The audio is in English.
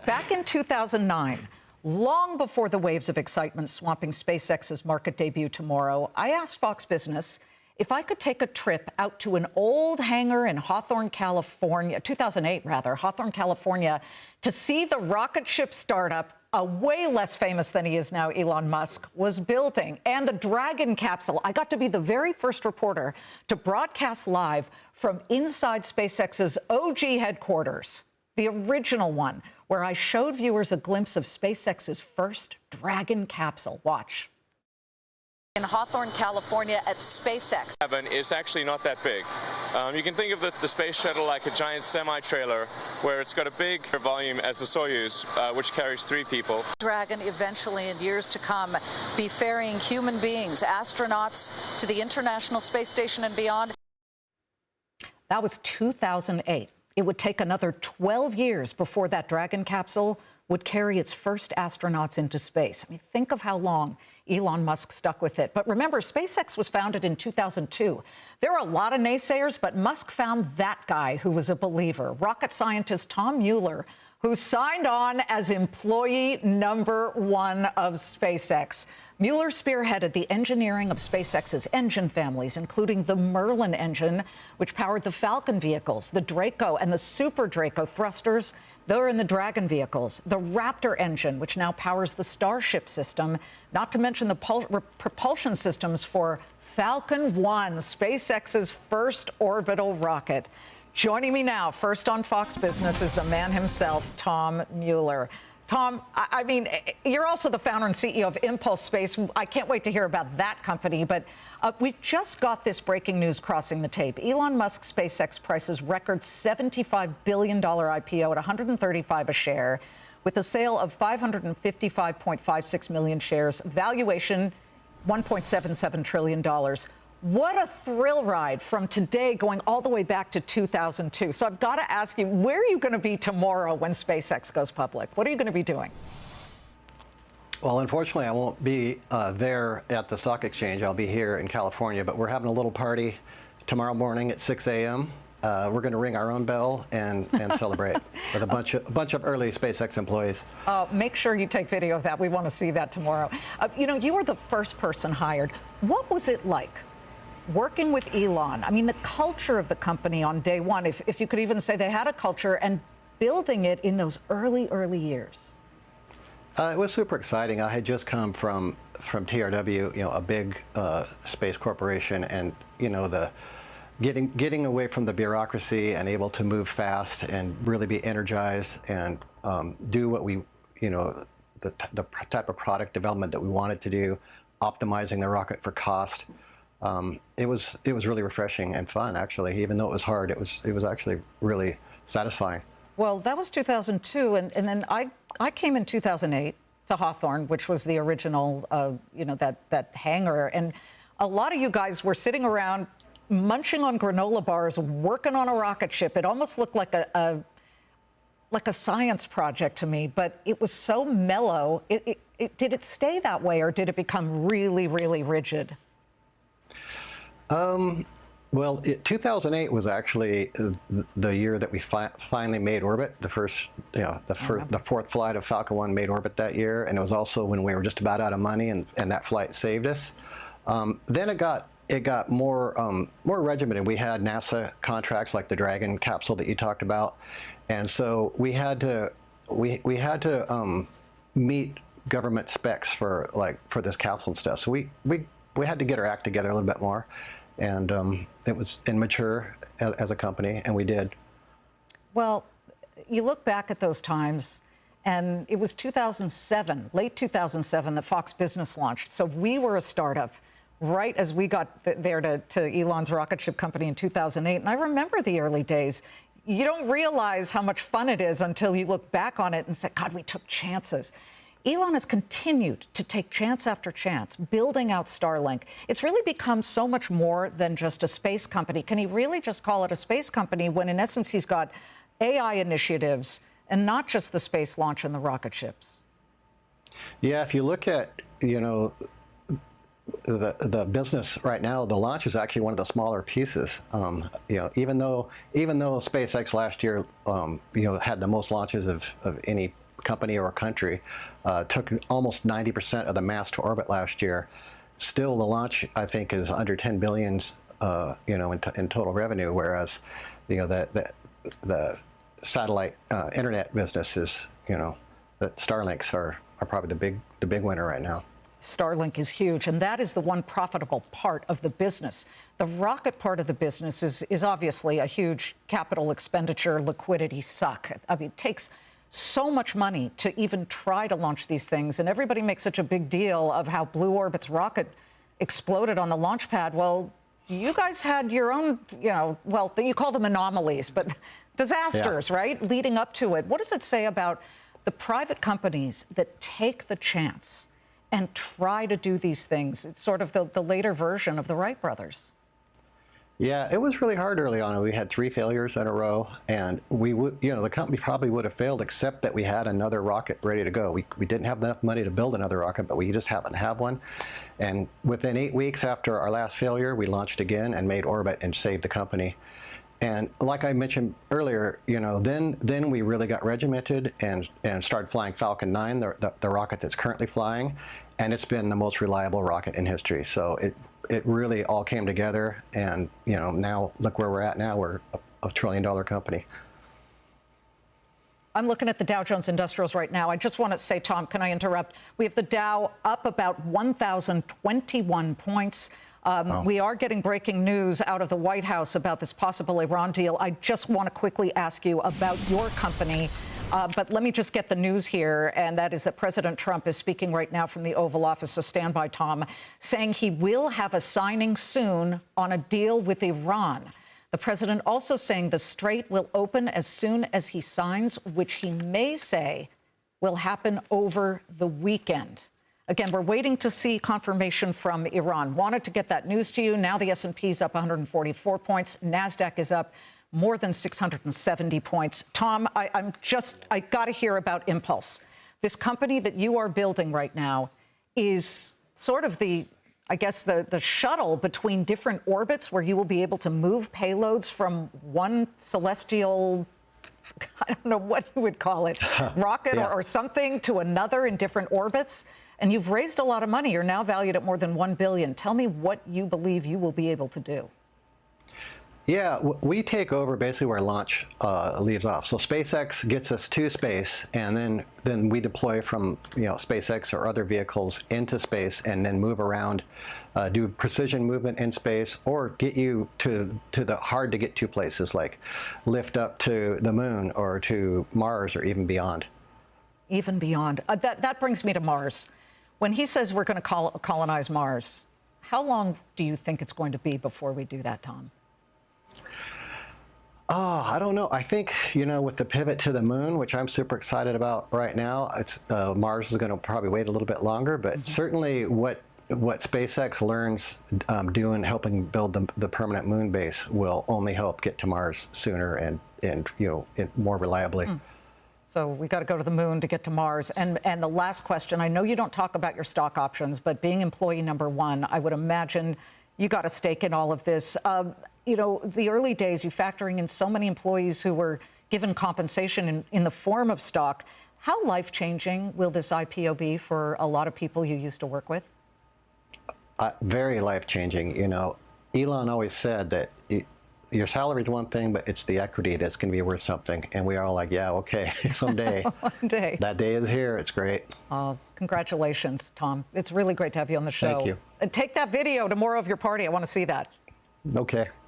Back in 2009, long before the waves of excitement swamping SpaceX's market debut tomorrow, I asked Fox Business if I could take a trip out to an old hangar in Hawthorne, California, 2008 rather, Hawthorne, California, to see the rocket ship startup, a way less famous than he is now, Elon Musk, was building. And the Dragon capsule. I got to be the very first reporter to broadcast live from inside SpaceX's OG headquarters, the original one, where I showed viewers a glimpse of SpaceX's first Dragon capsule. Watch. In Hawthorne, California at SpaceX. Is actually not that big. You can think of the space shuttle like a giant semi-trailer where it's got a big volume as the Soyuz, which carries 3 people. Dragon eventually, in years to come, be ferrying human beings, astronauts, to the International Space Station and beyond. That was 2008. It would take another 12 years before that Dragon capsule would carry its first astronauts into space. I mean, think of how long Elon Musk stuck with it. But remember, SpaceX was founded in 2002. There are a lot of naysayers, but Musk found that guy who was a believer, rocket scientist Tom Mueller, who signed on as employee #1 of SpaceX. Mueller spearheaded the engineering of SpaceX's engine families, including the Merlin engine, which powered the Falcon vehicles, the Draco and the Super Draco thrusters. They're in the Dragon vehicles. The Raptor engine, which now powers the Starship system, not to mention the propulsion systems for Falcon 1, SpaceX's first orbital rocket. Joining me now, first on Fox Business, is the man himself, Tom Mueller. Tom, I mean, you're also the founder and CEO of Impulse Space. I can't wait to hear about that company, but we've just got this breaking news crossing the tape. Elon Musk's SpaceX prices record $75 billion IPO at $135 a share, with a sale of 555.56 million shares, valuation $1.77 trillion. What a thrill ride from today going all the way back to 2002. So I've got to ask you, where are you going to be tomorrow when SpaceX goes public? What are you going to be doing? Well, unfortunately, I won't be there at the stock exchange. I'll be here in California, but we're having a little party tomorrow morning at 6 a.m. We're going to ring our own bell and celebrate with a bunch of early SpaceX employees. Make sure you take video of that. We want to see that tomorrow. You know, you were the first person hired. What was it like working with Elon? I mean, the culture of the company on day one, if you could even say they had a culture, and building it in those early years. It was super exciting. I had just come from TRW, you know, a big space corporation, and you know, the getting away from the bureaucracy and able to move fast and really be energized and do what we, you know, the type of product development that we wanted to do, optimizing the rocket for cost. It was really refreshing and fun, actually. Even though it was hard, it was actually really satisfying. Well, that was 2002, and then I came in 2008 to Hawthorne, which was the original, you know, that hangar, and a lot of you guys were sitting around munching on granola bars, working on a rocket ship. It almost looked like a science project to me, but it was so mellow. Did it stay that way, or did it become really rigid? Well, 2008 was actually the year that we finally made orbit. The first, you know, the 4th flight of Falcon 1 made orbit that year, and it was also when we were just about out of money, and that flight saved us. Then it got more regimented. We had NASA contracts like the Dragon capsule that you talked about, and so we had to meet government specs for this capsule and stuff. So we had to get our act together a little bit more. And it was immature as a company, and we did. Well, you look back at those times, and it was 2007, late 2007, that Fox Business launched. So we were a startup right as we got there to Elon's rocket ship company in 2008. And I remember the early days. You don't realize how much fun it is until you look back on it and say, God, we took chances. Elon has continued to take chance after chance, building out Starlink. It's really become so much more than just a space company. Can he really just call it a space company when, in essence, he's got AI initiatives and not just the space launch and the rocket ships? Yeah, if you look at, you know, the business right now, the launch is actually one of the smaller pieces. You know, even though SpaceX last year, you know, had the most launches of any company or country. Took almost 90% of the mass to orbit last year. Still, the launch, I think, is under 10 billion, in total revenue, whereas, the satellite internet business is, that Starlinks are probably the big winner right now. Starlink is huge, and that is the one profitable part of the business. The rocket part of the business is obviously a huge capital expenditure, liquidity suck. I mean, it takes so much money to even try to launch these things, and everybody makes such a big deal of how Blue Orbit's rocket exploded on the launch pad. Well, you guys had your own, well, you call them anomalies, but disasters, yeah, right, leading up to it. What does it say about the private companies that take the chance and try to do these things? It's sort of the later version of the Wright brothers. Yeah, it was really hard early on. We had 3 failures in a row, and we would, the company probably would have failed, except that we had another rocket ready to go. We didn't have enough money to build another rocket, but we just happened to have one. And within 8 weeks after our last failure, we launched again and made orbit and saved the company. And like I mentioned earlier, then we really got regimented and started flying Falcon 9, the rocket that's currently flying, and it's been the most reliable rocket in history. So it really all came together, and now look where we're at now. We're a $1 trillion company. I'm looking at the Dow Jones Industrials right now. I just want to say, Tom, can I interrupt? We have the Dow up about 1,021 points. We are getting breaking news out of the White House about this possible Iran deal. I just want to quickly ask you about your company. But let me just get the news here, and that is that President Trump is speaking right now from the Oval Office, so stand by, Tom, saying he will have a signing soon on a deal with Iran. The president also saying the Strait will open as soon as he signs, which he may say will happen over the weekend. Again, we're waiting to see confirmation from Iran. Wanted to get that news to you. Now the S&P's up 144 points. NASDAQ is up more than 670 points. Tom, I got to hear about Impulse. This company that you are building right now is sort of the shuttle between different orbits where you will be able to move payloads from one celestial, I don't know what you would call it, rocket yeah, or something, to another in different orbits. And you've raised a lot of money. You're now valued at more than $1 billion. Tell me what you believe you will be able to do. Yeah, we take over basically where launch leaves off. So SpaceX gets us to space, and then we deploy from SpaceX or other vehicles into space, and then move around, do precision movement in space, or get you to the hard to get to places like lift up to the moon or to Mars or even beyond. Even beyond. That brings me to Mars. When he says we're going to colonize Mars, how long do you think it's going to be before we do that, Tom? Oh, I don't know. I think, with the pivot to the moon, which I'm super excited about right now, Mars is going to probably wait a little bit longer, but certainly what SpaceX learns helping build the permanent moon base will only help get to Mars sooner and more reliably. So we got to go to the moon to get to Mars. And the last question, I know you don't talk about your stock options, but being employee number 1, I would imagine you got a stake in all of this. The early days, you factoring in so many employees who were given compensation in the form of stock. How life-changing will this IPO be for a lot of people you used to work with? Very life-changing. Elon always said that your salary is one thing, but it's the equity that's going to be worth something. And we are all like, yeah, okay, someday. One day. That day is here. It's great. Congratulations, Tom. It's really great to have you on the show. Thank you. And take that video to more of your party. I want to see that. Okay.